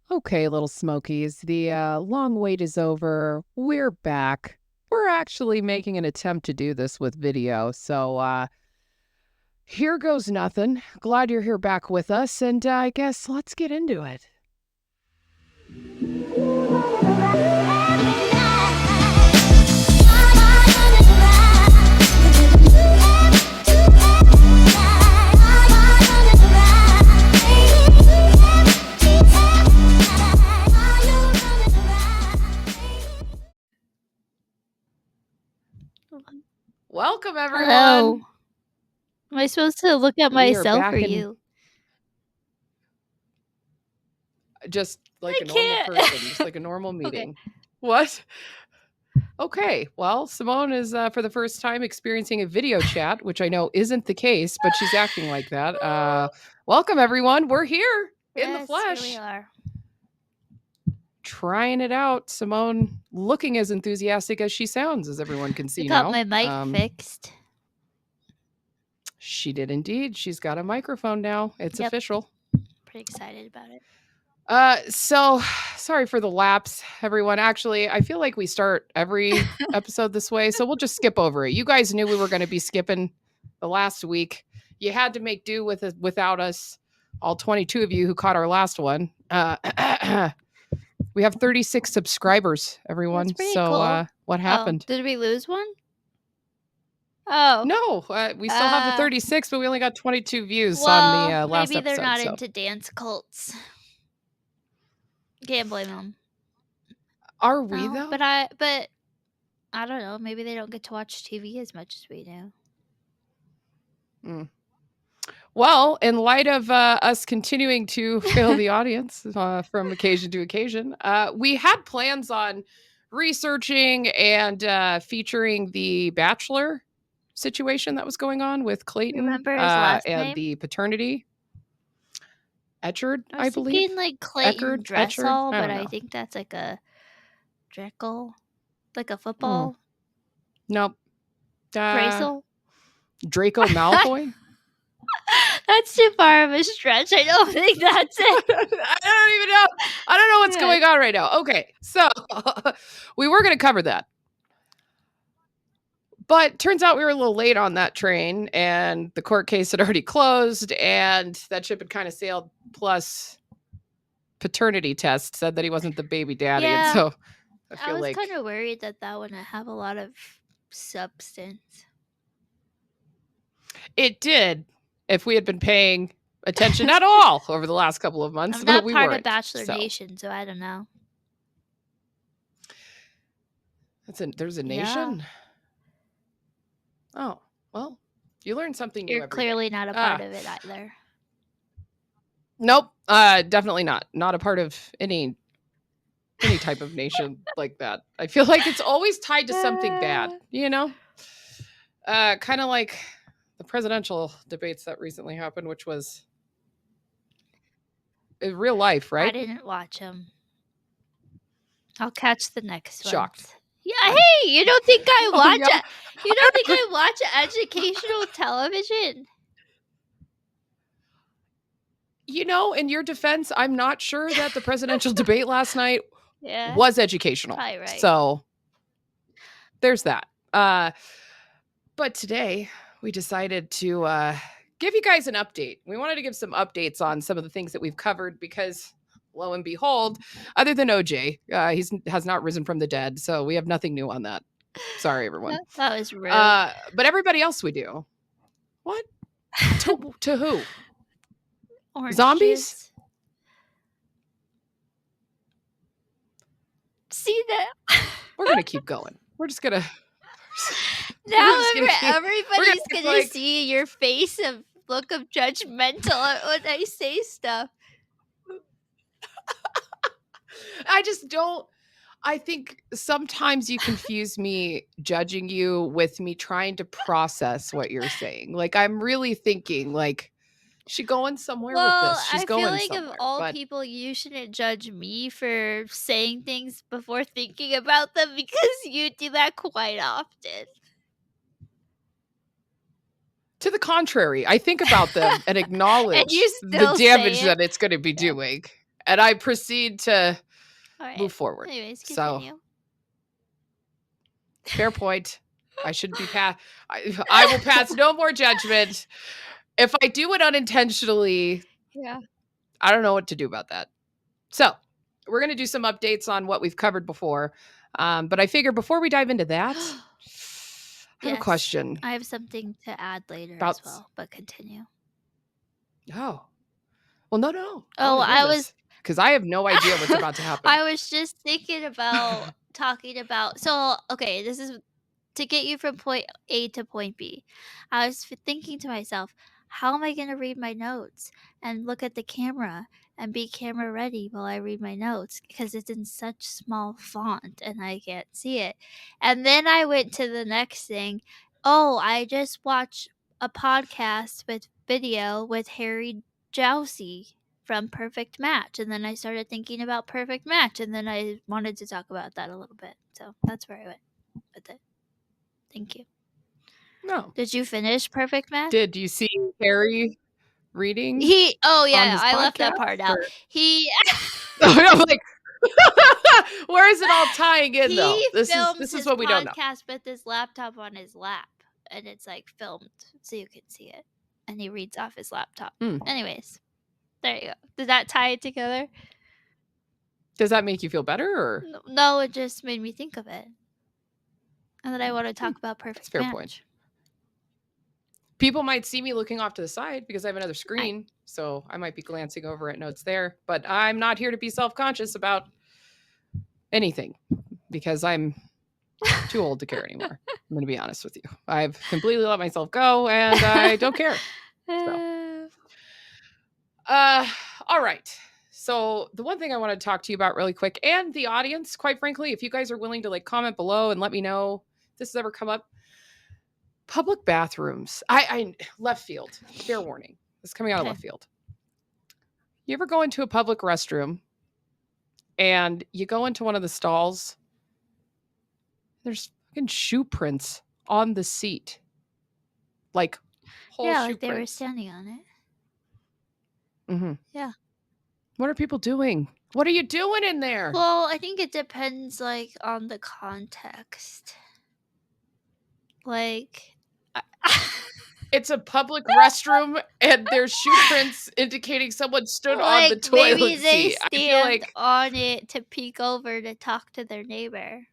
Okay, little Smokies, the long wait is over. We're back. We're actually making an attempt to do this with video. So here goes nothing. Glad you're here back with us. And I guess let's get into it. Welcome, everyone. Hello. Am I supposed to look at We are myself back or in you? just like I a normal can't. person, just like a normal Okay. meeting. What? Okay, well, Simone is for the first time experiencing a video chat, which I know isn't the case, but she's acting like that. Welcome, everyone. We're here in the Yes, here we flesh, are. trying it out. Simone looking as enthusiastic as she sounds, as everyone can I see got now. my mic fixed. She did indeed. She's got a microphone now. It's Yep. official. Pretty excited about it. So sorry for the lapse, everyone. Actually, I feel like we start every episode this way, so we'll just skip over it. You guys knew we were going to be skipping the last week. You had to make do with it without us, all 22 of you who caught our last one. We have 36 subscribers, everyone. That's pretty So cool. what happened? Oh, did we lose one? Oh. No, we still have the 36, but we only got 22 views on the last maybe episode. they're not so. into dance cults. Can't blame them. Are we though? But I don't know. Maybe they don't get to watch TV as much as we do. Well, in light of us continuing to fail the audience from occasion to occasion, we had plans on researching and featuring the Bachelor situation that was going on with Clayton. Remember his last and name? the paternity. Etchard, I believe. Thinking like Clayton Dressel, but I know. think that's like a Dreckle, like a football. Nope. Draco Malfoy. That's too far of a stretch. I don't think that's it. I don't know what's going on right now. Okay, so we were going to cover that. But turns out we were a little late on that train, and the court case had already closed, and that ship had kind of sailed. Plus, paternity test said that he wasn't the baby daddy, and so I was kind of worried that wouldn't have a lot of substance. It did, if we had been paying attention at all over the last couple of months. I'm not but part of Bachelor Nation, so I don't know. There's a nation? Oh, well, you learn something new. You're clearly not a part of it either. Nope, definitely not. Not a part of any type of nation like that. I feel like it's always tied to something bad, you know? Kind of like the presidential debates that recently happened, which was in real life, right? I didn't watch them. I'll catch the next one. Shocked. Yeah, hey, you don't think I watch it? You don't think I watch educational television? You know, in your defense, I'm not sure that the presidential debate last night was educational. Right. So there's that. But today we decided to give you guys an update. We wanted to give some updates on some of the things that we've covered because, lo and behold, other than OJ, he has not risen from the dead. So we have nothing new on that. Sorry, everyone. That was rude. But everybody else we do. What? To who? Orange Zombies? Juice. See that? We're going to keep going. We're just going to... Now everybody's going to see your face of look of judgmental when I say stuff. I just don't... I think sometimes you confuse me judging you with me trying to process what you're saying. Like, I'm really thinking, like, she going somewhere with this. She's going somewhere. I feel like of all people, you shouldn't judge me for saying things before thinking about them because you do that quite often. To the contrary, I think about them and acknowledge and the damage that it's going to be doing. and I proceed to All right. move forward. Anyways, So continue. fair point. I shouldn't be I will pass no more judgment. If I do it unintentionally, Yeah. I don't know what to do about that. So we're going to do some updates on what we've covered before. But I figure before we dive into that, I have a Yes. question I have something to add later about. as well, but continue. Oh, well, no. I Oh, want to I hear was this because I have no idea what's about to happen. I was just thinking about talking about. So, okay, this is to get you from point A to point B. I was thinking to myself, how am I going to read my notes and look at the camera and be camera ready while I read my notes because it's in such small font and I can't see it. And then I went to the next thing. Oh, I just watched a podcast with video with Harry Jousey from Perfect Match. And then I started thinking about Perfect Match and then I wanted to talk about that a little bit. So that's where I went with it. Thank you. No. Did you finish Perfect Match? Did you see Harry reading? Oh on yeah, his I left that podcast, part out. or- He I'm like, where is it all tying in though? he This films is his what we don't know. podcast with his laptop on his lap, and it's like filmed so you can see it, and he reads off his laptop. Anyways, there you go. Did that tie it together? Does that make you feel better, or No, it just made me think of it, and then I want to talk about Perfect that's a fair Match. point. People might see me looking off to the side because I have another screen, so I might be glancing over at notes there. But I'm not here to be self-conscious about anything because I'm too old to care anymore. I'm going to be honest with you. I've completely let myself go, and I don't care. So. All right. So the one thing I want to talk to you about really quick, and the audience, quite frankly, if you guys are willing to like comment below and let me know if this has ever come up. Public bathrooms. I left field. Fair warning. This is coming out of left field. You ever go into a public restroom and you go into one of the stalls? There's fucking shoe prints on the seat. Like whole shoe like they were prints. standing on it. Mm-hmm. Yeah. What are people doing? What are you doing in there? Well, I think it depends like on the context. Like it's a public restroom and there's shoe prints indicating someone stood on the toilet maybe they seat. stand I feel like on it to peek over to talk to their neighbor.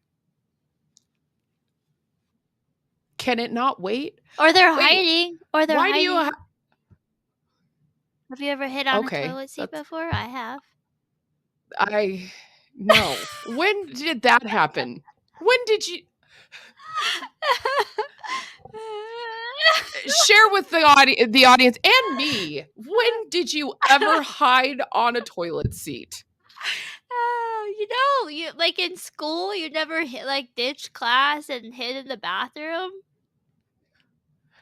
Can it not wait? Or they're hiding. Or they're why hiding. do you Have you ever hit on a toilet seat before? I have. No. When did that happen? When did you share with the audience and me? When did you ever hide on a toilet seat? You like in school, you never ditched class and hid in the bathroom?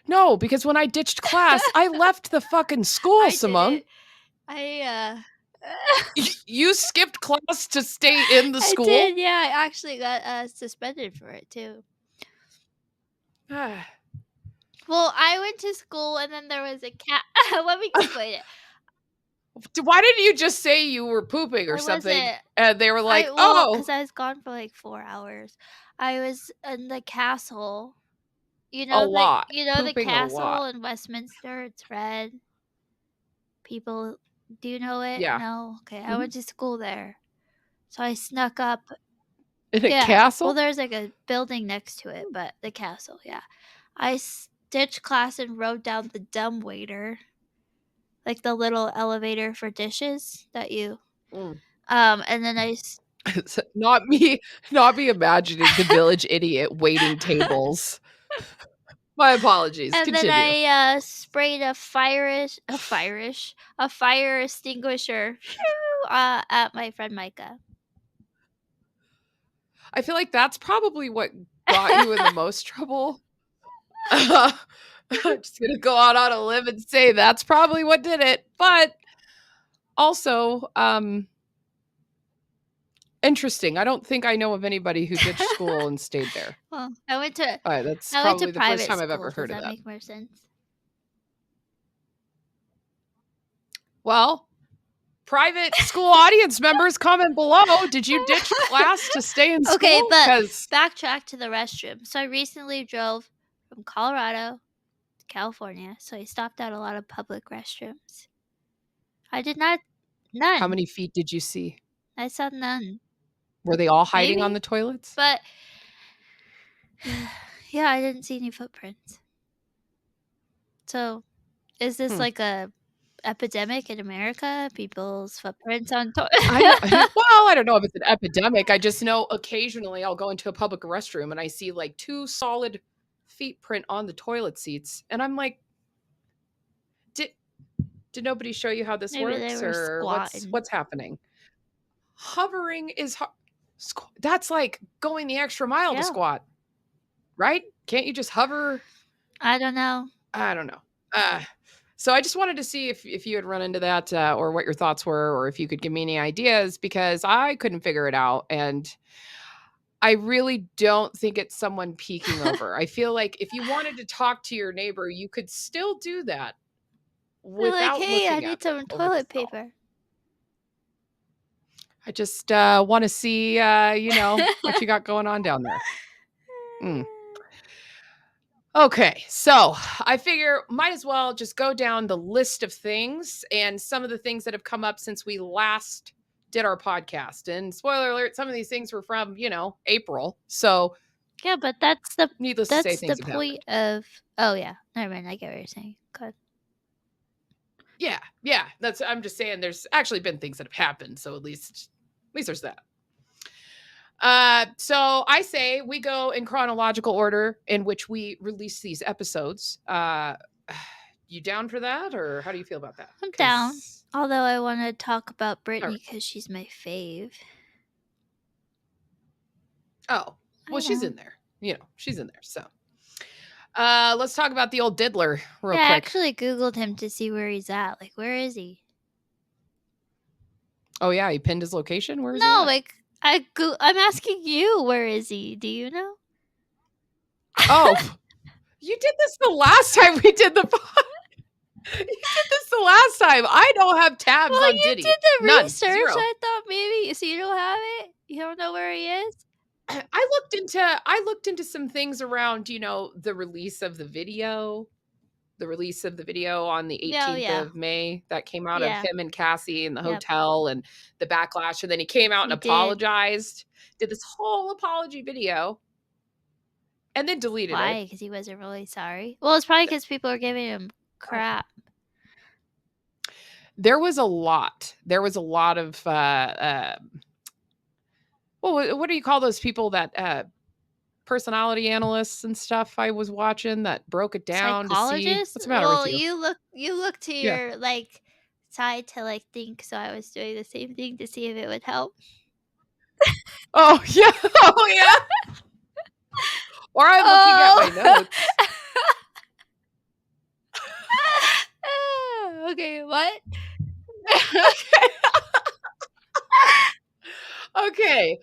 No, because when I ditched class, I left the fucking school, Simone. You skipped class to stay in the school? I did, yeah. I actually got suspended for it too. Well, I went to school and then there was a cat. Let me explain it. Why didn't you just say you were pooping or something? And they were like, because I was gone for like 4 hours. I was in the castle. You know, the castle in Westminster? It's red. People, do you know it? Yeah. No? Okay, I went to school there. So I snuck up. In a castle? Well, there's like a building next to it, but the castle, yeah. I ditched class and rode down the dumbwaiter. Like the little elevator for dishes that you... and then I... not me imagining the village idiot waiting tables. My apologies. And Continue. then I sprayed a fire extinguisher at my friend Micah. I feel like that's probably what got you in the most trouble. I'm just gonna go out on a limb and say that's probably what did it. But also, interesting. I don't think I know of anybody who ditched school and stayed there. Well, I went to that's probably the first time I've ever heard of that. Does that make more sense? Well, private school audience members, comment below. Did you ditch class to stay in school? Okay, but 'Cause backtrack to the restroom. So I recently drove from Colorado to California, so I stopped at a lot of public restrooms. I did not how none. many feet did you see? I saw none. Were they all hiding on Maybe. the toilets? But yeah, I didn't see any footprints. So, is this like a epidemic in America? People's footprints on I don't know if it's an epidemic. I just know occasionally I'll go into a public restroom and I see like 2 solid feet print on the toilet seats, and I'm like, did nobody show you how this Maybe they works, were or squatting. what's happening? Hovering is that's like going the extra mile to Yeah. squat, right? Can't you just hover? I don't know. I don't know. So I just wanted to see if you had run into that, or what your thoughts were, or if you could give me any ideas, because I couldn't figure it out, and I really don't think it's someone peeking over. I feel like if you wanted to talk to your neighbor, you could still do that They're like, without "Hey, I looking need at them some over the toilet stall. paper." I just want to see, what you got going on down there. Mm. Okay, so I figure might as well just go down the list of things and some of the things that have come up since we last did our podcast. And spoiler alert, some of these things were from, April. So Yeah, but that's the needless to say, things have happened. point of Oh, yeah. Never mind, I get what you're saying. Good. Yeah. I'm just saying there's actually been things that have happened. So at least there's that. So I say we go in chronological order in which we release these episodes. You down for that, or how do you feel about that? I'm down. 'Cause- Although I want to talk about All right. Britney because she's my fave. Oh, well, I she's know. in there. She's in there. So, let's talk about the old diddler real Yeah, I quick. actually Googled him to see where he's at. Like, where is he? Oh yeah, he pinned his location. Where is he No, at? like I'm asking you, where is he? Do you know? Oh, you did this the last time we did the pod. You did this the last time. I don't have tabs Well, on you Diddy. did the None. research. 0. I thought maybe so you don't have it. You don't know where he is. I looked into some things around, the release of the video. The release of the video on the 18th yeah. of May that came out of Yeah. him and Cassie in the Yep. hotel, and the backlash, and then he came out and He did. apologized, did this whole apology video, and then deleted Why? it. Because he wasn't really sorry. Well, it's probably because people are giving him crap. There was a lot. There was a lot of well, what do you call those people that personality analysts and stuff I was watching that broke it down to see Psychologist? what's the matter Well, with you? you look to Yeah. your side to think, so I was doing the same thing to see if it would help. Oh yeah. Oh yeah. Or I'm looking at my notes. Okay, what? Okay.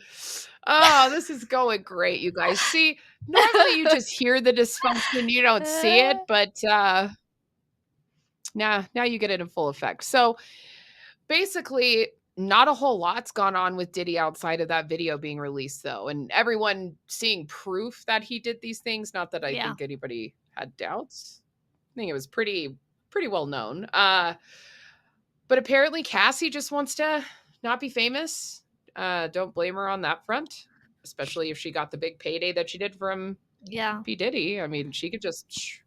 Oh, this is going great, you guys. See, normally you just hear the dysfunction, you don't see it, but now you get it in full effect. So basically, not a whole lot's gone on with Diddy outside of that video being released, though, and everyone seeing proof that he did these things. Not that I Yeah. think anybody had doubts. I think it was pretty well known. But apparently Cassie just wants to not be famous. Don't blame her on that front, especially if she got the big payday that she did from Yeah. P. Diddy. I mean, she could just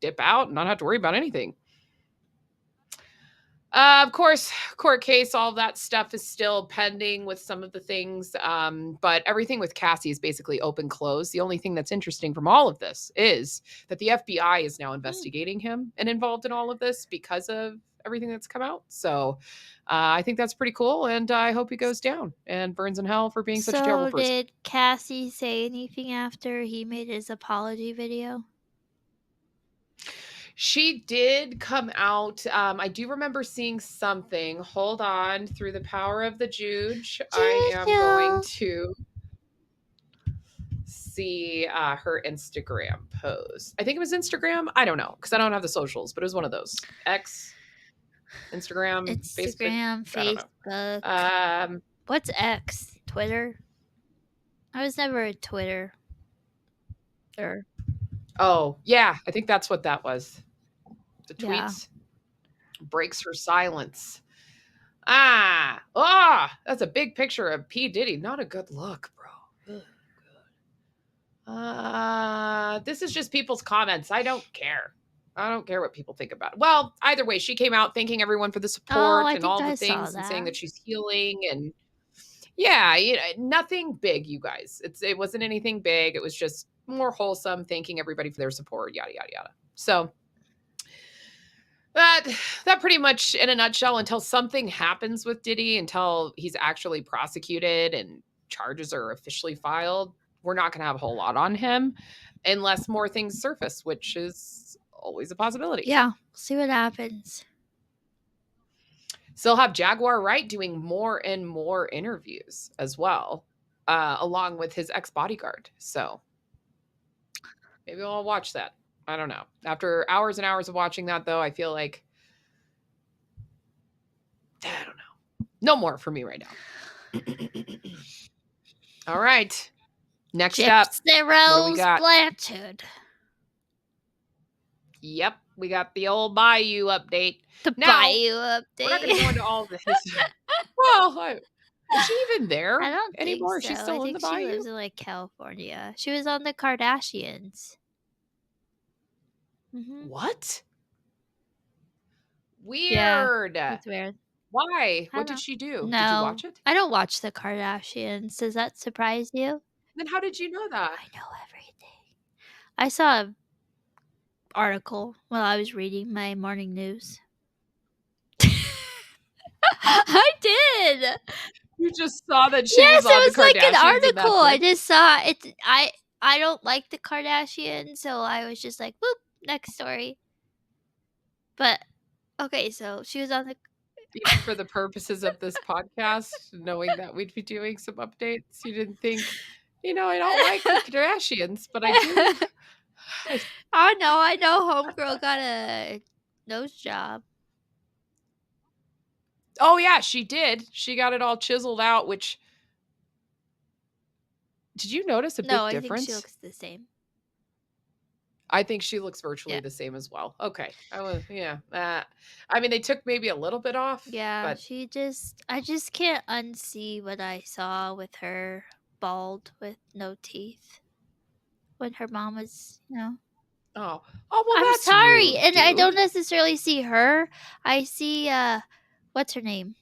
dip out and not have to worry about anything. Of course, court case, all that stuff is still pending with some of the things. But everything with Cassie is basically open close. The only thing that's interesting from all of this is that the FBI is now investigating him and involved in all of this because of everything that's come out. So I think that's pretty cool. And I hope he goes down and burns in hell for being such a terrible So person. did Cassie say anything after he made his apology video? She did come out. I do remember seeing something. Hold on. Through the power of the Juge, I am going to see her Instagram post. I think it was Instagram. I don't know because I don't have the socials, but it was one of those. X. Instagram, Facebook. Instagram, I don't know. Facebook. What's X? Twitter? I was never a Twitter. Or Oh, yeah, I think that's what that was. The yeah. tweets. Breaks for silence. That's a big picture of P. Diddy. Not a good look, bro. This is just people's comments. I don't care. I don't care what people think about it. Well, either way, she came out thanking everyone for the Oh, support I and think all the I saw things and saying that. that she's healing and yeah, nothing big, you guys. It wasn't anything big. It was just more wholesome, thanking everybody for their support, yada yada yada. So that pretty much in a nutshell, until something happens with Diddy, until he's actually prosecuted and charges are officially filed, we're not going to have a whole lot on him unless more things surface, which is always a possibility. Yeah, we'll see what happens. Still have Jaguar Wright doing more and more interviews as well, along with his ex-bodyguard. So maybe I'll watch that. I don't know. After hours and hours of watching that, though, I feel like I don't know. No more for me right now. All right. Next up, Gypsy what do we Rose got? Blanchard. Yep, we got the old Bayou update. The Now, Bayou we're not going to go update. into all this. Well, is she even there I don't anymore? think Is she so. still I in the think she Bayou? lives in like California. She was on the Kardashians. What? Yeah, Weird. that's weird. Why? I What don't did she do? know. Did you No, watch it? I don't watch the Kardashians. Does that surprise you? Then how did you know that? I know everything. I saw an article while I was reading my morning news. I did. You just saw that she Yes, was on it the was like an Kardashians and article. that's I it? just saw it. I don't like the Kardashians, so I was just like, boop, next story. But okay, so she was on the Even for the purposes of this podcast, knowing that we'd be doing some updates, you didn't think, I don't like the Kardashians, but I do. I know homegirl got a nose job. Oh, yeah, she did. She got it all chiseled out, which did you notice a No, big I think difference? she looks the same. I think she looks virtually Yeah. the same as well. Okay. I mean, they took maybe a little bit off. Yeah, But I just can't unsee what I saw with her bald with no teeth. When her mom was, oh, well, I'm that's sorry, rude, and I don't dude. necessarily see her. I see what's her name?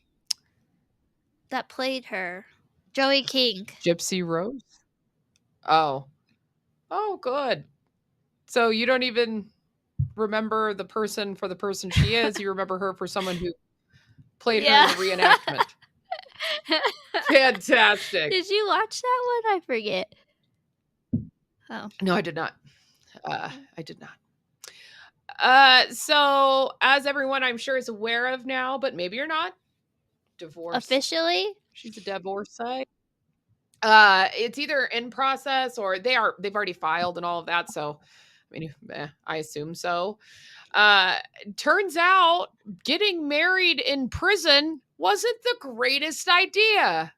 That played her. Joey King. Gypsy Rose? Oh. Oh, good. So you don't even remember the person for the person she is. You remember her for someone who played her in the reenactment. Fantastic. Did you watch that one? I forget. Oh. No, I did not. I did not. So as everyone I'm sure is aware of now, but maybe you're not, divorce. Officially? She's a divorcee. It's either in process or they've already filed and all of that. So, I mean, I assume so. Turns out getting married in prison wasn't the greatest idea.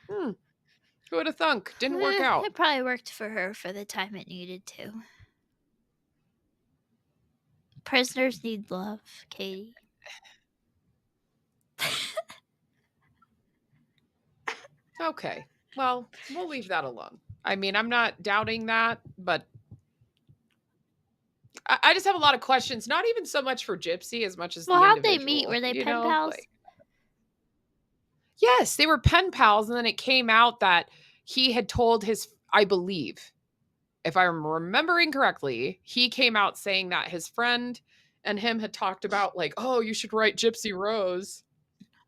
Who would have thunk? Didn't work out. It probably worked for her for the time it needed to. Prisoners need love, Katie. Okay. Well, we'll leave that alone. I mean, I'm not doubting that, but I just have a lot of questions. Not even so much for Gypsy as much as the how'd individual. they meet? Were they pen pals? Yes, they were pen pals, and then it came out that he had told I believe, if I'm remembering correctly, he came out saying that his friend and him had talked about like, oh, you should write Gypsy Rose.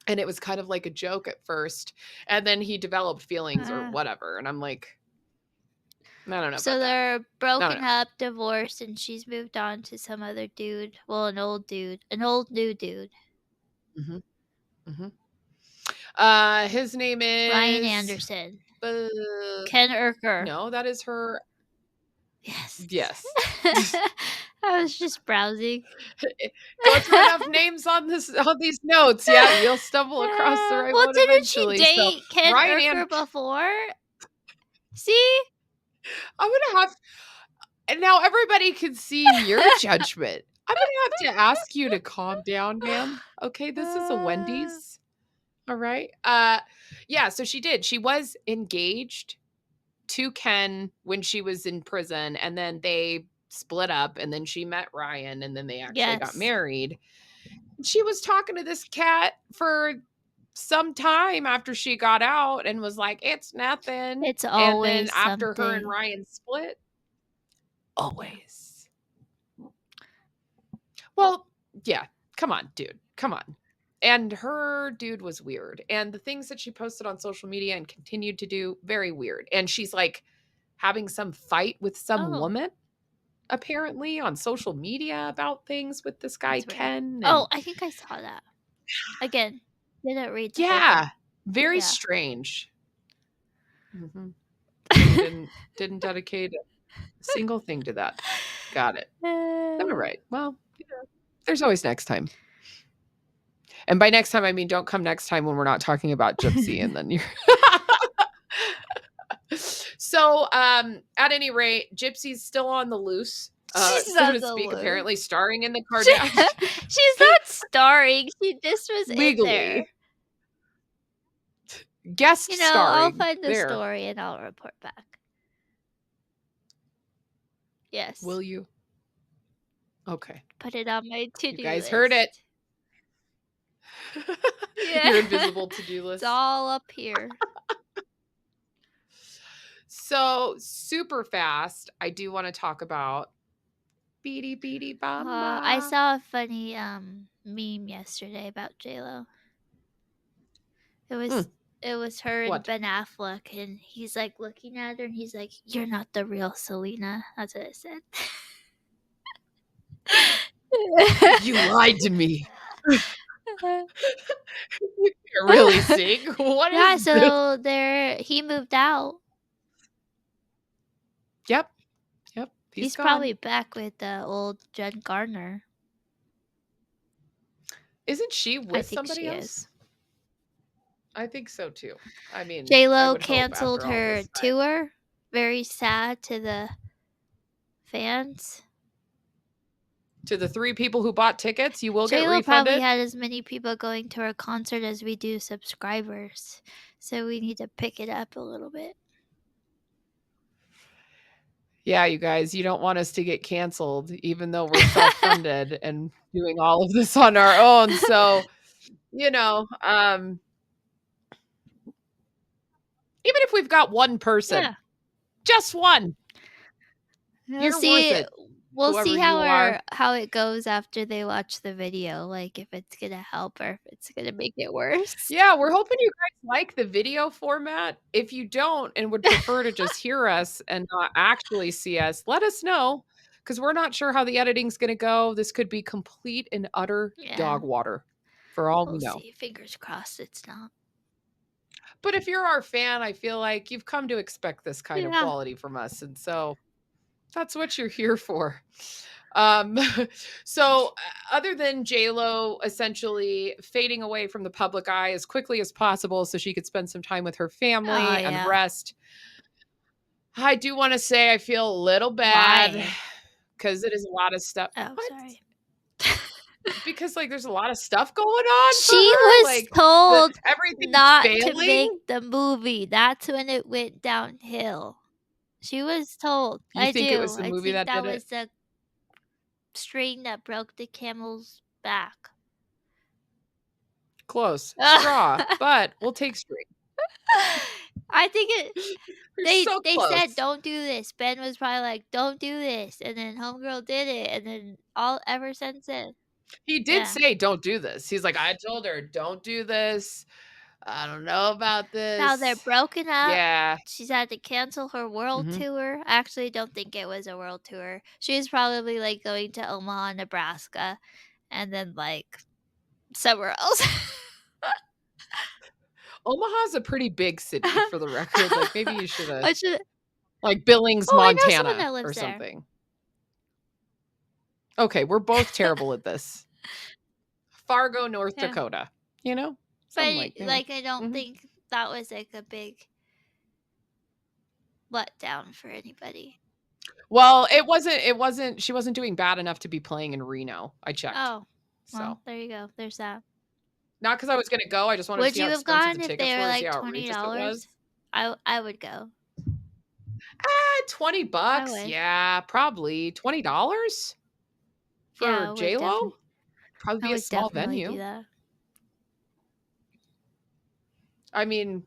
And it was kind of like a joke at first. And then he developed feelings or whatever. And I'm like, I don't know. So they're broken up, divorced, and she's moved on to some other dude. Well, an old new dude. Mm-hmm. Mm-hmm. His name is Ryan Anderson. Ken Urker. No, that is her. Yes. Yes. I was just browsing. Go through enough names on these notes, yeah, you'll stumble across the right Well, one didn't she eventually. So date Ken Ryan and Urker before? See? I'm gonna have and now everybody can see your judgment. I'm gonna have to ask you to calm down, ma'am. Okay, this is a Uh, Wendy's. All right. Yeah, so she did. She was engaged to Ken when she was in prison, and then they split up, and then she met Ryan, and then they actually got yes. married. She was talking to this cat for some time after she got out and was like, "It's nothing." It's And then always after her and something. Ryan split, always. Well, yeah, come on, dude. Come on. And her dude was weird. And the things that she posted on social media and continued to do, very weird. And she's like having some fight with some Oh, woman apparently on social media about things with this guy that's weird. Ken. Oh, And I think I saw that. Again, didn't read the whole thing. yeah, very Yeah. strange. Mhm. And you didn't dedicate a single thing to that. Got it. All right. Well, there's always next time. And by next time, I mean, don't come next time when we're not talking about Gypsy and then you're So, at any rate, Gypsy's still on the loose, She's so on to the speak, loose. apparently starring in the Kardashians She's not starring. She just was in there. legally. Guest I'll starring find the there. story and I'll report back. Yes. Will you? Okay. Put it on my to-do list. You guys heard it. Yeah. Your invisible to-do list. It's all up here. So, super fast, I do wanna talk about Beady Beady Bamba. I saw a funny meme yesterday about JLo. It was her What? and Ben Affleck, and he's like looking at her, and he's like, "You're not the real Selena." That's what it said. You lied to me. You can't really sing. What Yeah, is this? so he moved out. Yep. He's Gone. probably back with old Jen Gardner. Isn't she I with think somebody she else? is. I think so too. I mean, I JLo would hope canceled after all her this time. tour. Very sad to the fans. To the 3 people who bought tickets, you will get JLo probably refunded. had as many people going to her concert as we do subscribers. So we need to pick it up a little bit. Yeah, you guys, you don't want us to get canceled, even though we're self-funded and doing all of this on our own. So, you know, even if we've got one person, Yeah. just one, We'll you're worth see. it. We'll whoever see you are. how it goes after they watch the video. Like if it's gonna help or if it's gonna make it worse. Yeah, we're hoping you guys like the video format. If you don't and would prefer to just hear us and not actually see us, let us know because we're not sure how the editing's going to go. This could be complete and utter Yeah. dog water for all we We'll know. see. Fingers crossed it's not. But if you're our fan, I feel like you've come to expect this kind of Yeah. quality from us. And so that's what you're here for. So other than JLo essentially fading away from the public eye as quickly as possible so she could spend some time with her family Oh, and yeah. rest, I do want to say I feel a little bad Why? because it is a lot of stuff. Oh, What? sorry. Because like there's a lot of stuff going on for She her. was Like told everything's not to failing. make the movie. That's when it went downhill. She was told. You think it was the movie I think that did was it? the string that broke the camel's back. Close. Straw, but we'll take string. I think You're so they close. said don't do this. Ben was probably like, "Don't do this," and then homegirl did it, and then ever since then. He did say, "Don't do this." He's like, "I told her, don't do this. I don't know about this." Now they're broken up. Yeah. She's had to cancel her world Mhm. tour. I actually don't think it was a world tour. She was probably like going to Omaha, Nebraska, and then like somewhere else. Omaha's a pretty big city for the record. Like maybe you should have I should. like Billings, Oh, I know someone Montana that lives or there. something. Okay, we're both terrible at this. Fargo, North Yeah. Dakota. You know? Something But, like, you know. like, I don't Mhm. think that was, like, a big letdown for anybody. Well, it wasn't she wasn't doing bad enough to be playing in Reno. I checked. Oh, well, So, there you go. There's that. not because I was gonna go, I just wanted to Would see how you have expensive the gone if they tickets were, were, see like, how outrageous it $20? was. I would go. $20 I bucks? would. Yeah, probably. $20 Yeah, for J-Lo? Probably I be a would small definitely do venue. that. I mean,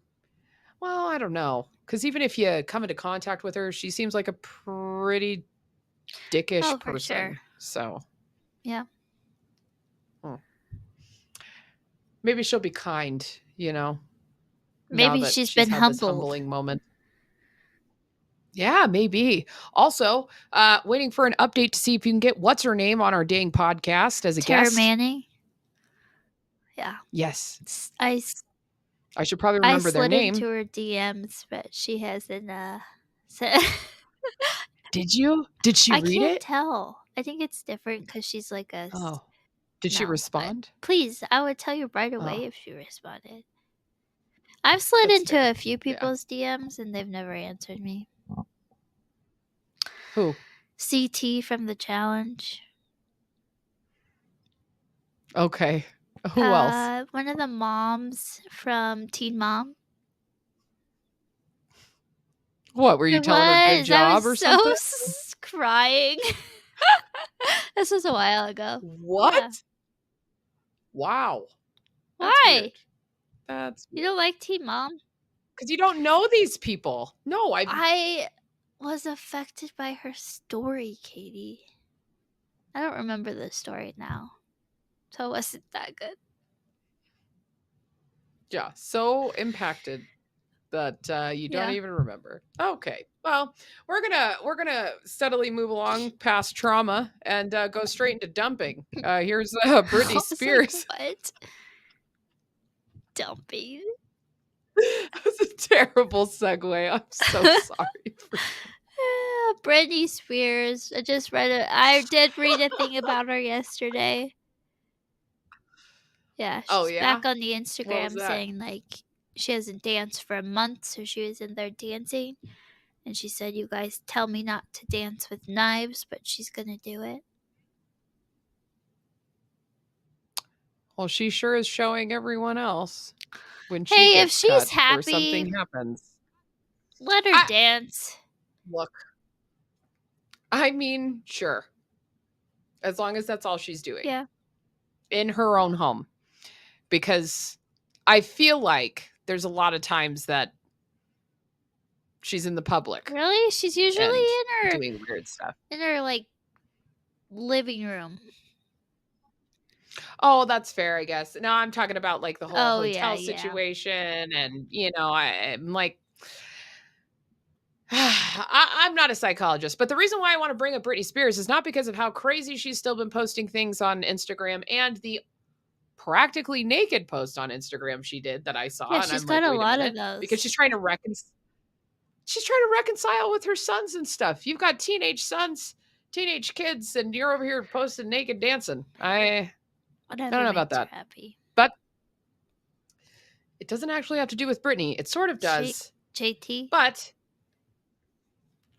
well, I don't know, because even if you come into contact with her, she seems like a pretty dickish Oh, for sure. person. So, Yeah. hmm, maybe she'll be kind, you know, now Maybe that she's she's been had this humbled. humbling moment. Yeah, maybe. Also, waiting for an update to see if you can get what's her name on our dang podcast as a Tara guest. Manning? Yeah. Yes. S I s I should probably I remember their slid name. into her DMs, but she hasn't, said Did you? Did she I read can't it? tell. I think it's different because she's like a s Oh. Did she no, but respond? please, I would tell you right away Oh, if she responded. I've slid that's into fair. a few Yeah. people's DMs, and they've never answered me. Who? CT from the challenge. Okay. Who else? One of the moms from Teen Mom. What, were you It telling her good was. I was job or so something? crying. This was a while ago. Yeah. What? Wow. That's Why? weird. That's You weird. don't like Teen Mom? Because you don't know these people. No, I was affected by her story, Katie. I don't remember the story now, so it wasn't that good. yeah, so impacted that you don't Yeah. even remember. Okay. Well, we're gonna steadily move along past trauma and go straight into dumping. Here's I Britney was like, Spears. what? Dumping. That's a terrible segue. I'm so sorry. Britney Spears. I did read a thing about her yesterday. Yeah, Oh she's yeah? back on the What was Instagram that? saying like she hasn't danced for a month, so she was in there dancing. And she said, "You guys tell me not to dance with knives, but she's gonna do it." Well, she sure is showing everyone else when she Hey, if gets she's cut or happy, something happens. let her I dance. look, I mean, sure. As long as that's all she's doing Yeah. in her own home. Because I feel like there's a lot of times that she's in the public Really? She's usually and in her doing weird stuff. like living room. Oh, that's fair, I guess. No, I'm talking about like the whole Oh yeah, hotel yeah. situation and I'm like I'm not a psychologist, but the reason why I want to bring up Britney Spears is not because of how crazy she's still been posting things on Instagram and the practically naked post on Instagram she did that I Yeah, saw, and she's I'm got like, a wait a lot of minute, because those. she's trying to reconcile with her sons and stuff. You've got teenage sons, teenage kids, and you're over here posting naked dancing. I don't Whatever know about makes her that, happy. but it doesn't actually have to do with Britney. It sort of does, JT? but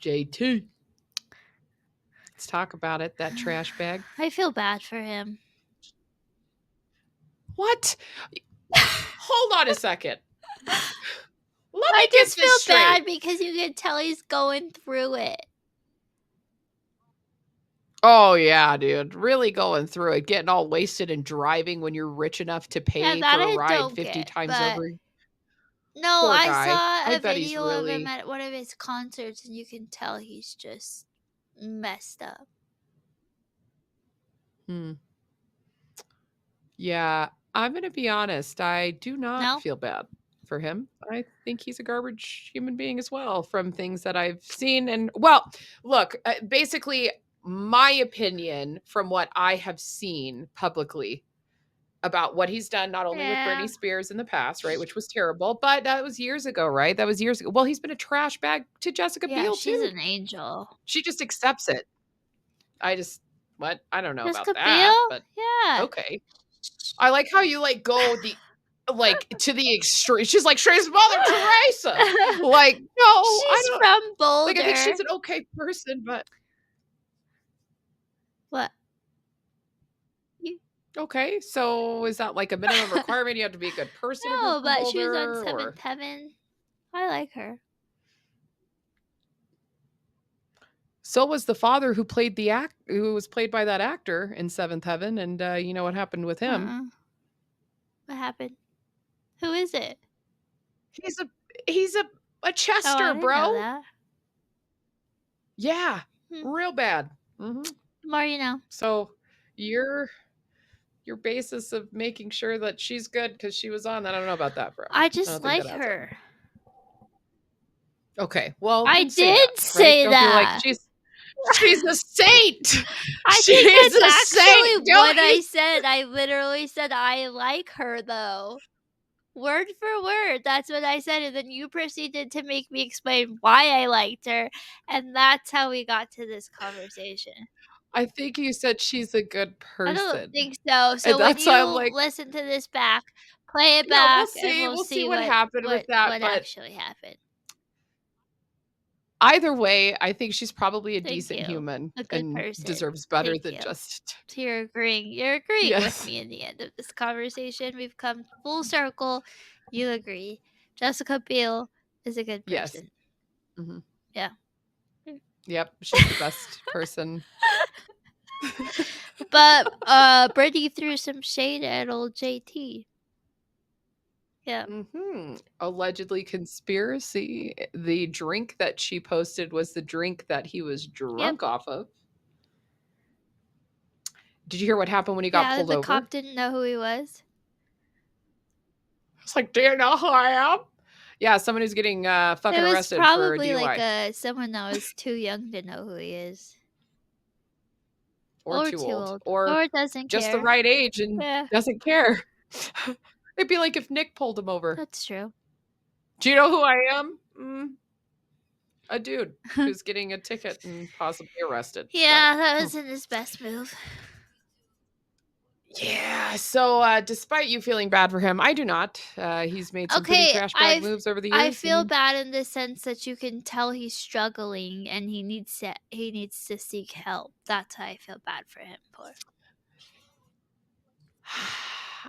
JT. Let's talk about it. That trash bag. I feel bad for him. What? Hold on a second. Let me I get just this feel straight. bad because you can tell he's going through it. Oh yeah, dude. Really going through it, getting all wasted and driving when you're rich enough to Yeah, pay that for a I ride don't 50 get. times But over. no, Poor I guy. saw I a bet he's video of him really at one of his concerts, and you can tell he's just messed up. hmm. Yeah, I'm gonna be honest. I do not No? feel bad for him. I think he's a garbage human being as well from things that I've seen. And well, look, basically, my opinion from what I have seen publicly about what he's done, not only with Britney Yeah. Spears in the past, right, which was terrible, but that was years ago, right? That was years ago. Well, he's been a trash bag to Jessica Yeah, Biel she's too. an angel. She just accepts it. I just What? I don't know This about could be that, but yeah. okay. I like how you like go to the extreme. She's like, she's Mother Teresa. Like, no, I She's don't from like. I think Boulder. she's an okay person, but What? You okay. So is that like a minimum requirement? You have to be a good person if you're No, from but she's on Boulder, or Seventh Heaven. I like her. so was the father who was played by that actor in Seventh Heaven, and you know what happened with him? Uh-uh. What happened? Who is it? He's a he's a Oh, I Chester, didn't know bro. that. Yeah, Hmm. real bad. Hmm. The more you know. So your basis of making sure that she's good because she was on that. I don't know about that, bro. I I just don't think that like adds up. her. Okay, well I then say that, did right? say Don't be like that. she's a saint. I think She's that's a saint. actually Don't what you? I said. I literally said I like her though. Word for word. That's what I said. And then you proceeded to make me explain why I liked her. And that's how we got to this conversation. I think you said she's a good I don't person, think so. and So when that's why you I'm like, listen to this back, play it yeah, we'll back and see. we'll We'll see see what what happened with what that. what But actually happened. either way, I think she's probably a Thank decent you. human A good and person. deserves better Thank than you. just So you're agreeing. You're agreeing with yes, me in the end of this conversation. We've come full circle. You agree. Jessica Biel is a good yes. person. Mhm. Yeah. Mm. Yep, she's the best person. But Brittany threw some shade at old JT. Yeah. Allegedly conspiracy. The drink that she posted was the drink that he was Yep. drunk off of. Did you hear what happened when he got Yeah, pulled the over? cop didn't know who he was. It's like, do you know who I am? Yeah, someone who's getting It fucking was arrested for a probably like DUI someone that was too young to know who he is. or Or too too old old. or Or doesn't just the care. right age and Yeah, doesn't care. It'd be like if Nick pulled him over. that's true. Do you know who I am? A dude who's getting a ticket and possibly arrested. So, Yeah, that wasn't his best move. yeah. So, despite you feeling bad for him, I do not. He's made some pretty Okay, trash bag moves over the I years, feel and bad in the sense that you can tell he's struggling and he needs to seek help. That's how I feel bad for him for.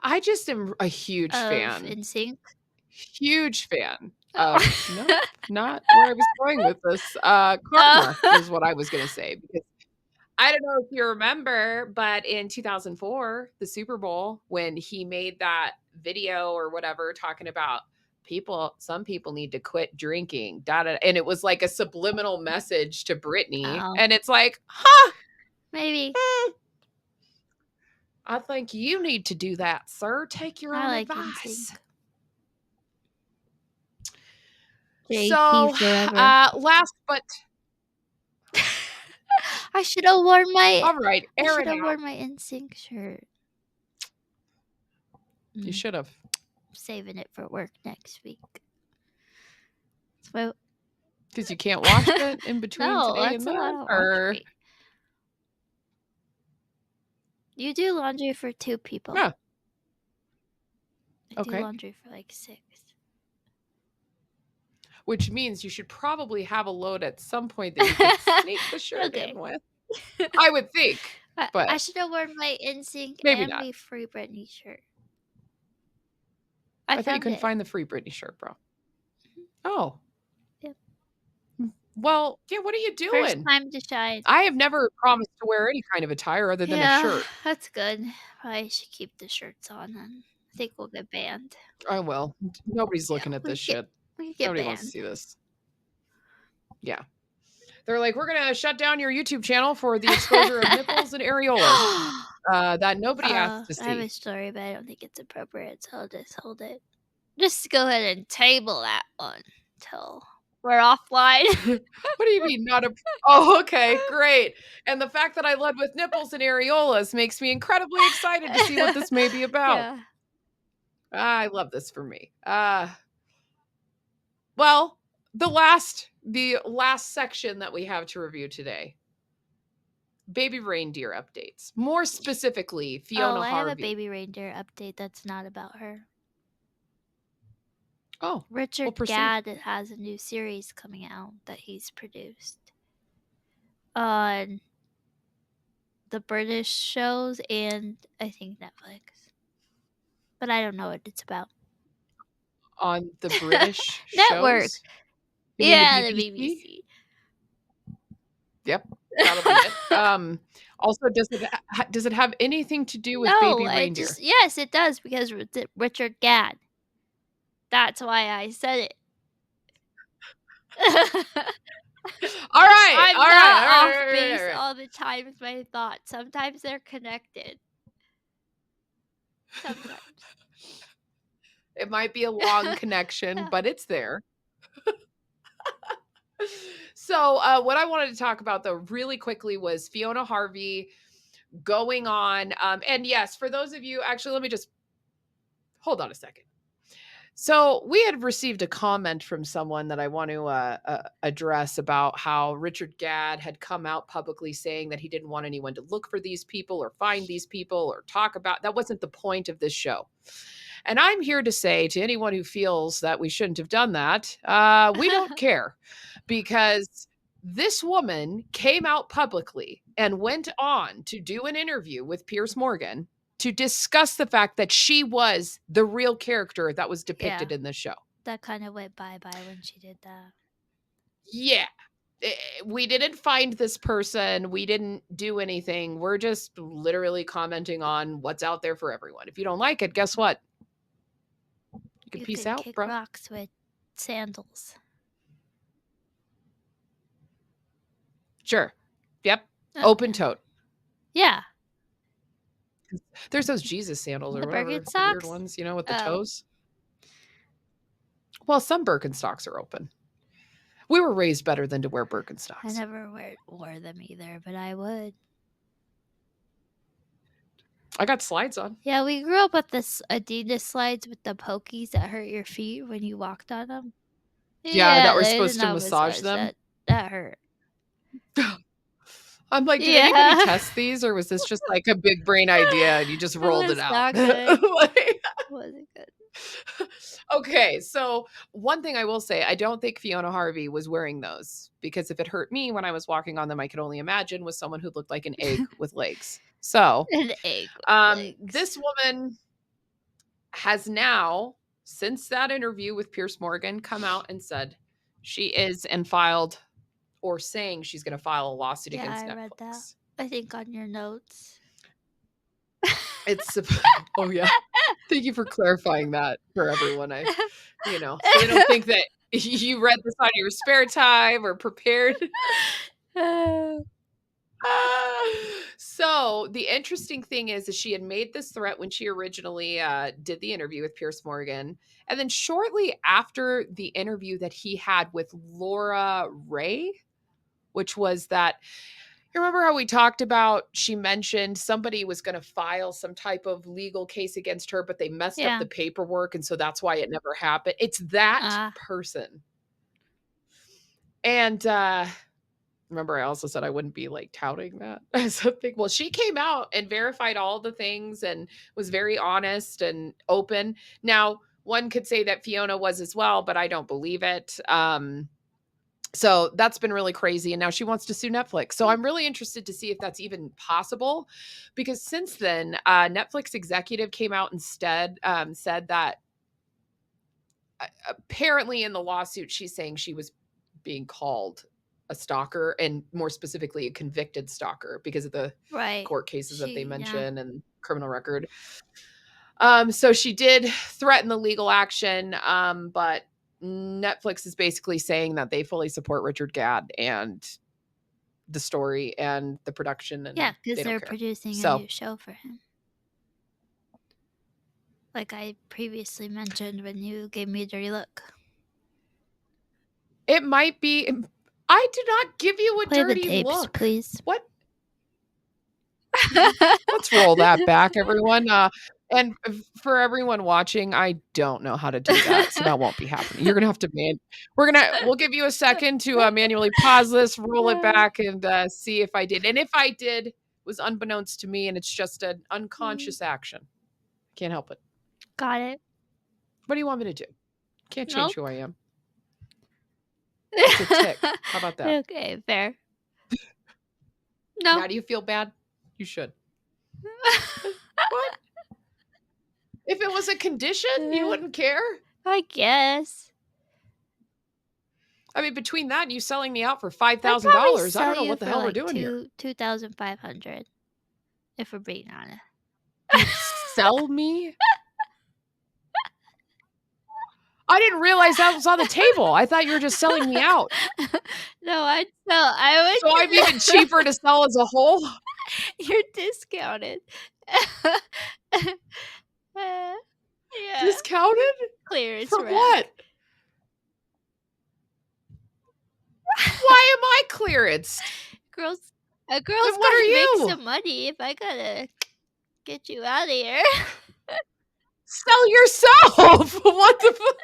I just am a huge Of fan. NSYNC. Huge fan Oh. of nope, not where I was going with this. Karma Oh. is what I was gonna say because I don't know if you remember, but in 2004, the Super Bowl, when he made that video or whatever talking about some people need to quit drinking, da, da, and it was like a subliminal message to Britney. Oh, And it's like, huh, maybe. I think you need to do that, sir. Take your I own like NSYNC. advice. JT So, forever. last but I should have worn my all right, I air should it have out. worn my NSYNC shirt. You Mm, should have. saving it for work next week. So, Because you can't wash it in between no, today and that's a lot then, of or laundry. You do laundry for 2 people. yeah, I do okay. laundry for like 6. Which means you should probably have a load at some point that you could sneak the shirt Okay. in with. I would think, I but should have worn my NSYNC maybe and not. my Free Britney shirt. I I thought you found couldn't it. find the Free Britney shirt, bro. Mhm. Oh, Yep. well, yeah. What are you First doing? time to shine. I have never promised to wear any kind of attire other than a Yeah, shirt. that's good. Probably should keep the shirts on then. I think we'll get banned. I will. Nobody's Yeah, looking at this shit. we get Nobody wants to banned. see this. Yeah. They're like, we're gonna shut down your YouTube channel for the exposure of nipples and areolas that nobody asked to I have a see. story, but I don't think it's appropriate, so I'll just hold it. Just go ahead and table that one till we're offline. What do you mean not a Oh, okay, great. And the fact that I led with nipples and areolas makes me incredibly excited to see what this may be about. Yeah. I love this for me. Well, the last section that we have to review today. baby reindeer updates. More specifically, Fiona I have a Harvey. baby reindeer update that's not about her. Oh, Richard proceed. Gadd has a new series coming out that he's produced on the British shows and I think Netflix. But I don't know what it's about. On the British Network. shows? You mean Yeah, the the BBC? BBC. Yep, that'll be it. Also, does it have anything to do with No, baby I reindeer? just yes, it does because Richard Gadd. That's why I said it. All right, I'm all right, not all right, all off right, base all right. all the time with my thoughts. Sometimes they're connected. Sometimes. It might be a long connection, but it's there. So, what I wanted to talk about though, really quickly, was Fiona Harvey going on. And yes, for those of you, actually, let me just hold on a second. So, we had received a comment from someone that I want to address about how Richard Gadd had come out publicly saying that he didn't want anyone to look for these people or find these people or talk about. That wasn't the point of this show. And I'm here to say to anyone who feels that we shouldn't have done that, we don't care, because this woman came out publicly and went on to do an interview with Piers Morgan to discuss the fact that she was the real character that was depicted in the show. That kind of went bye-bye when she did that. Yeah. We didn't find this person. We didn't do anything. We're just literally commenting on what's out there for everyone. If you don't like it, guess what? You can peace out, kick bro. rocks with sandals. Sure. Yep. Open tote. Yeah. There's those Jesus sandals or The whatever, the Birkenstocks? weird ones, with the Oh. toes. Well, some Birkenstocks are open. We were raised better than to wear Birkenstocks. I never wore them either, but I would. I got slides on. Yeah, we grew up with this Adidas slides with the pokies that hurt your feet when you walked on them. Yeah, that were they supposed did to not massage them. That hurt. I'm like, did anybody test these, or was this just like a big brain idea and you just rolled it out? Not good. Wasn't good. Okay, so one thing I will say, I don't think Fiona Harvey was wearing those, because if it hurt me when I was walking on them, I could only imagine with someone who looked like an egg with legs. So, An egg with legs. this woman has now, since that interview with Piers Morgan, come out and said she is and filed, or saying she's going to file a lawsuit against Netflix. Read that. I think on your notes. It's oh yeah. Thank you for clarifying that for everyone. So they don't think that you read this on your spare time or prepared. So the interesting thing is she had made this threat when she originally did the interview with Piers Morgan. And then shortly after the interview that he had with Laura Ray, which was that, you remember how we talked about, she mentioned somebody was going to file some type of legal case against her, but they messed up the paperwork. And so that's why it never happened. It's that person. And remember, I also said I wouldn't be like touting that as something. Well, she came out and verified all the things and was very honest and open. Now, one could say that Fiona was as well, but I don't believe it. So that's been really crazy. And now she wants to sue Netflix. So I'm really interested to see if that's even possible, because since then, Netflix executive came out instead, said that apparently in the lawsuit, she's saying she was being called a stalker, and more specifically a convicted stalker, because of the court cases that they mention and criminal record. So she did threaten the legal action, but Netflix is basically saying that they fully support Richard Gadd and the story and the production. And because they're producing a new show for him. Like I previously mentioned when you gave me a dirty look. It might be. I did not give you a dirty the tapes, look. Please. What? Let's roll that back, everyone. And for everyone watching, I don't know how to do that, so that won't be happening. You're gonna have to we'll give you a second to, manually pause this, roll it back, and, see if I did. And if I did, it was unbeknownst to me, and it's just an unconscious action. Can't help it. Got it. What do you want me to do? Can't change who Nope. I am. It's a tick. How about that? Okay, fair. Now No. do you feel bad? You should. What? If it was a condition, you wouldn't care? I guess. I mean, between that and you selling me out for I'd probably $5,000, I sell don't know you what the for hell we're like doing here. 2,500, if we're being honest. You'd sell me? I didn't realize that was on the table. I thought you were just selling me out. No, I So I'm even cheaper to sell as a whole? You're discounted. Yeah, Discounted? clearance For rack. what? Why am I clearanced? A girl's Then what are gotta you? make some money if I gotta get you out of here. Sell yourself. What the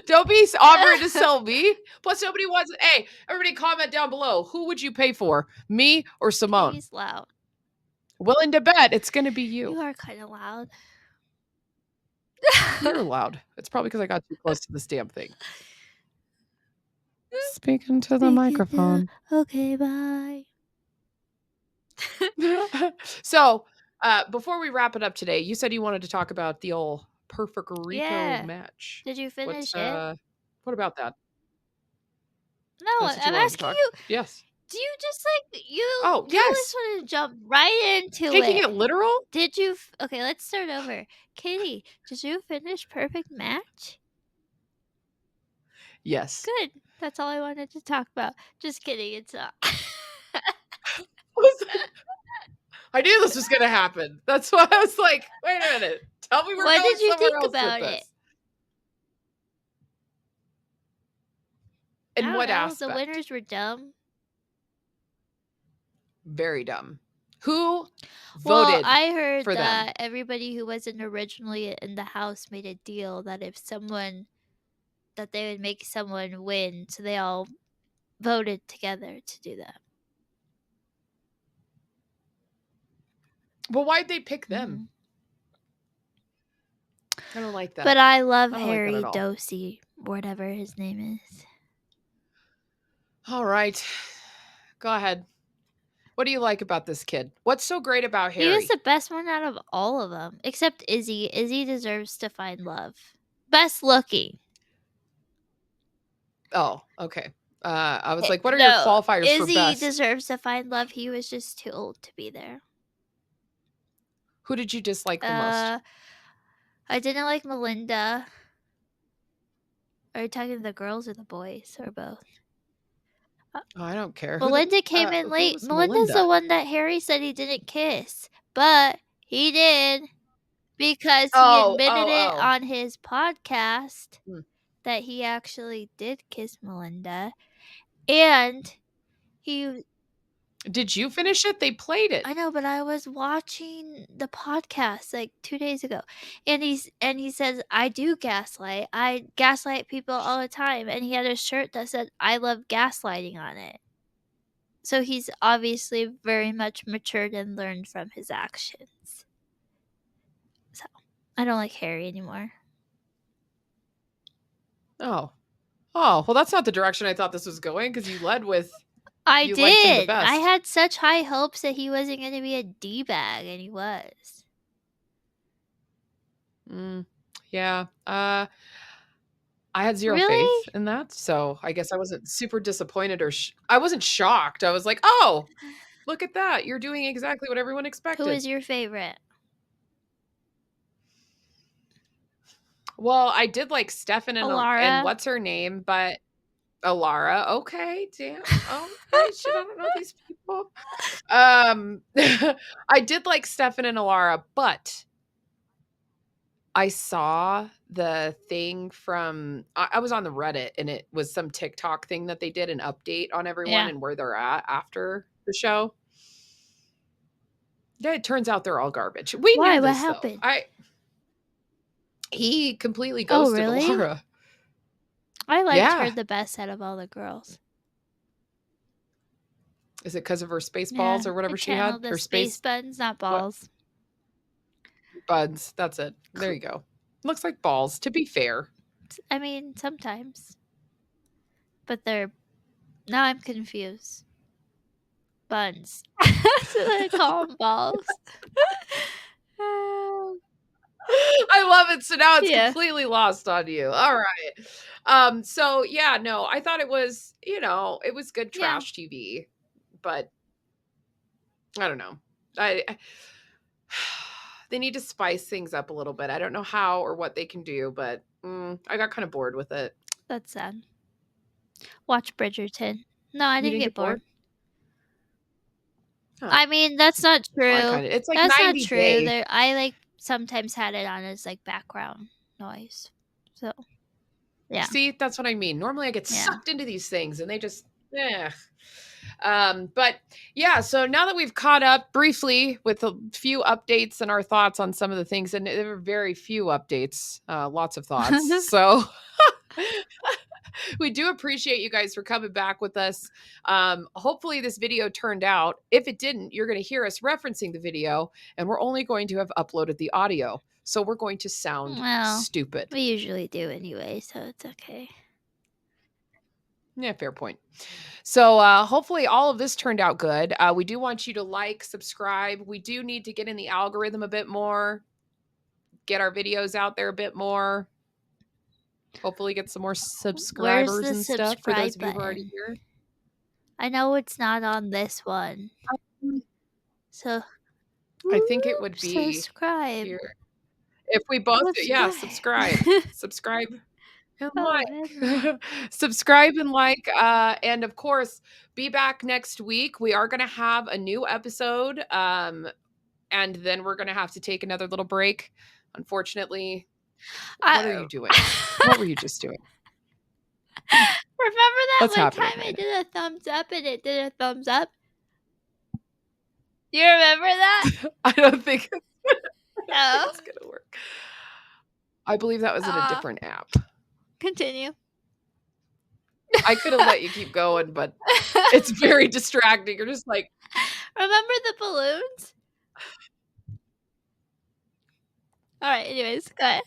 Don't be offering to sell me. Plus, nobody wants. Hey, everybody, comment down below. Who would you pay for, me or Simone? He's loud. Willing to bet it's going to be you. You are kind of loud. You're loud. It's probably because I got too close to this damn thing. Speaking to the microphone. Okay, bye. So, before we wrap it up today, you said you wanted to talk about the old Perfect Rico match. Did you finish it? What about that? No, That's what you I'm wanted to asking talk- you. Yes. Do you just like you? Oh, you yes. just want to jump right into Taking it. it literal? Did you? Okay, let's start over. Katie, did you finish Perfect Match? Yes. Good. That's all I wanted to talk about. Just kidding. It's not. I knew this was going to happen. That's why I was like, wait a minute. Tell me we're What going did you somewhere think else about with it? this. In what know. aspect? The winners were dumb. Very dumb. Who Well, voted I heard for that them? everybody who wasn't originally in the house made a deal that if someone that they would make someone win, so they all voted together to do that. Well, why'd they pick them? I don't like that. But I love I don't like that Harry at all. Dosey, whatever his name is. All right. Go ahead. What do you like about this kid? What's so great about Harry? He was the best one out of all of them, except Izzy. Izzy deserves to find love. Best looking. Oh, okay. I was like, what are your qualifiers for best? Izzy deserves to find love. He was just too old to be there. Who did you dislike the most? I didn't like Melinda. Are you talking to the girls or the boys or both? Oh, I don't care. Melinda came in late. Melinda's the one that Harry said he didn't kiss, but he did because he admitted it on his podcast that he actually did kiss Melinda, and he. Did you finish it? They played it. I know, but I was watching the podcast like 2 days ago, and he says I do gaslight. I gaslight people all the time, and he had a shirt that said I love gaslighting on it. So he's obviously very much matured and learned from his actions. So I don't like Harry anymore. Oh, well, that's not the direction I thought this was going because you led with. I did. I had such high hopes that he wasn't going to be a D-bag, and he was. Yeah. I had zero faith in that, so I guess I wasn't super disappointed or I wasn't shocked. I was like, oh, look at that. You're doing exactly what everyone expected. Who is your favorite? Well, I did like Stefan and what's her name, but Alara. Okay, damn. Oh, shit, I don't know these people. I did like Stefan and Alara, but I saw the thing from I was on the Reddit, and it was some TikTok thing that they did an update on everyone and where they're at after the show. Yeah, it turns out they're all garbage. We Why? knew What this though. happened? He completely Oh, ghosted really? Laura. I liked her Yeah. the best out of all the girls. Is it because of her space Yeah, balls or I whatever she had? channeled the Her space space buttons, not what balls. buds. That's it. There you go. Looks like balls, to be fair. I mean, sometimes. But they're... Now I'm confused. Buns. So they call them balls. I love it. So now it's Yeah. completely lost on you. All right. So yeah, no, I thought it was, it was good Yeah. trash TV, but I don't know. I they need to spice things up a little bit. I don't know how or what they can do, but I got kind of bored with it. That's sad. Watch Bridgerton. No, I You didn't didn't get get bored? bored. Huh. I mean, that's not Well, I true. kind of. It's like That's not 90 true. Day. I like sometimes had it on as like background noise. So yeah. See, that's what I mean. Normally I get Yeah. sucked into these things and they just but yeah, so now that we've caught up briefly with a few updates and our thoughts on some of the things, and there were very few updates, lots of thoughts. So we do appreciate you guys for coming back with us. Hopefully this video turned out. If it didn't, you're going to hear us referencing the video, and we're only going to have uploaded the audio. So we're going to sound Well, stupid. we usually do anyway, so it's okay. Yeah, fair point. So hopefully all of this turned out good. We do want you to like, subscribe. We do need to get in the algorithm a bit more, get our videos out there a bit more. Hopefully get some more subscribers the and stuff for those of you subscribe who are already button? here. I know it's not on this one. So I think it would be subscribe. here. If we both subscribe. Subscribe and like. Subscribe and like. And of course, be back next week. We are gonna have a new episode. And then we're gonna have to take another little break. Unfortunately. What are you doing? What were you just doing? Remember that What's one happening, time I Ed? did a thumbs up and it did a thumbs up? You remember that? I don't think No. it's gonna work. I believe that was in a different app. Continue. I could have let you keep going, but it's very distracting. You're just like, remember the balloons? All right, anyways, go ahead.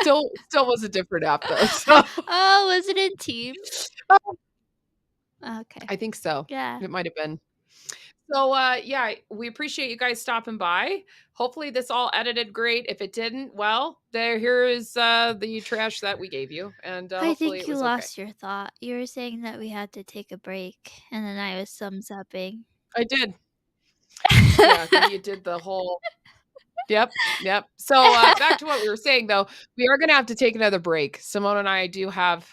still was a different app though. So. Oh, was it in Teams? Okay. I think so. Yeah. It might have been. So yeah, we appreciate you guys stopping by. Hopefully this all edited great. If it didn't, well, here is the trash that we gave you. And I hopefully think it you was lost okay. your thought. You were saying that we had to take a break, and then I was thumbs upping. I did. Yeah, you did the whole. Yep. So back to what we were saying though, we are gonna have to take another break. Simone and I do have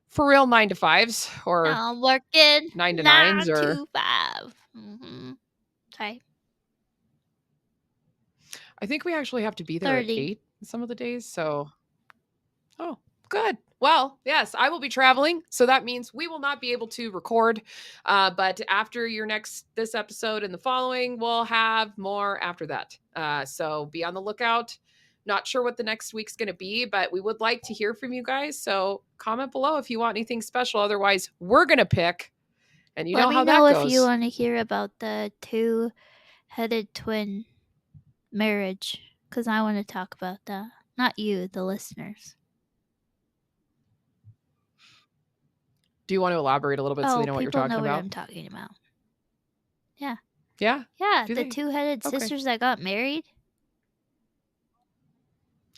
for real 9 to 5s or I'm working 9 to 9 9s or to 5. Sorry. I think we actually have to be there 30. at 8 some of the days. So oh, good. Well, yes, I will be traveling. So that means we will not be able to record. But after this episode and the following, we'll have more after that. So be on the lookout. Not sure what the next week's going to be, but we would like to hear from you guys. So comment below if you want anything special. Otherwise, we're going to pick. And you know how that goes. Let me know if you want to hear about the two-headed twin marriage, because I want to talk about that. Not you, the listeners. Do you want to elaborate a little bit so they know what you're talking people know about? what I'm talking about. Yeah. Yeah? Yeah, Do the they? two-headed Okay. sisters that got married.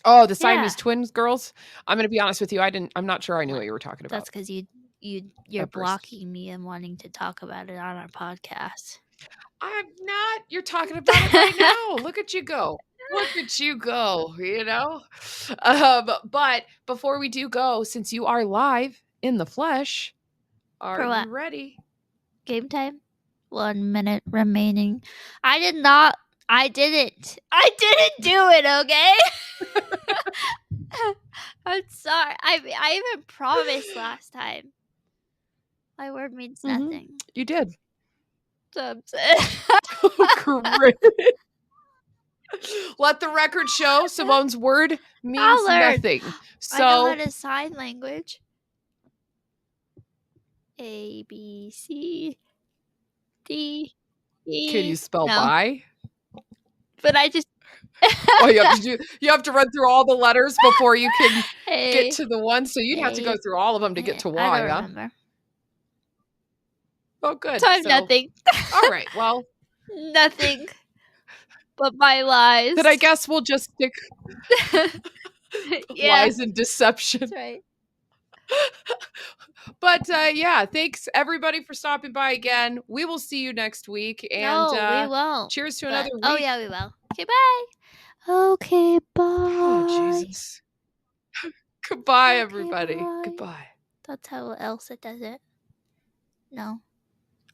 Oh, the Siamese Yeah. twins girls? I'm going to be honest with you. I'm not sure I knew what you were talking about. That's because you're blocking me and wanting to talk about it on our podcast. I'm not. You're talking about it right now. Look at you go. Look at you go, you know? But before we do go, since you are live in the flesh, are you ready? Game time? 1 minute remaining. I didn't do it, okay? I'm sorry. I even promised last time. My word means nothing. You did. So upset. Great. Let the record show Simone's word means learn. nothing. I know how So to sign language. A, B, C, D, E. can you spell No, bye? but I just. Oh, you have to run through all the letters before you can get A, to the one. So you'd have to go A, through all of them to get to I Y, don't huh? remember. Oh, good. So I have So, nothing. all right. Well, Nothing but my lies. then I guess we'll just stick Yeah, lies and deception. that's right. But yeah, thanks everybody for stopping by again. We will see you next week. And No, we won't. cheers to But, another week. oh yeah, we will. Okay, bye. Okay, bye. Oh, Jesus. Goodbye, Okay, everybody. bye. Goodbye. That's how Elsa does it. No,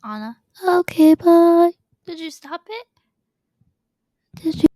Anna. Okay, bye. Did you stop it? Did you?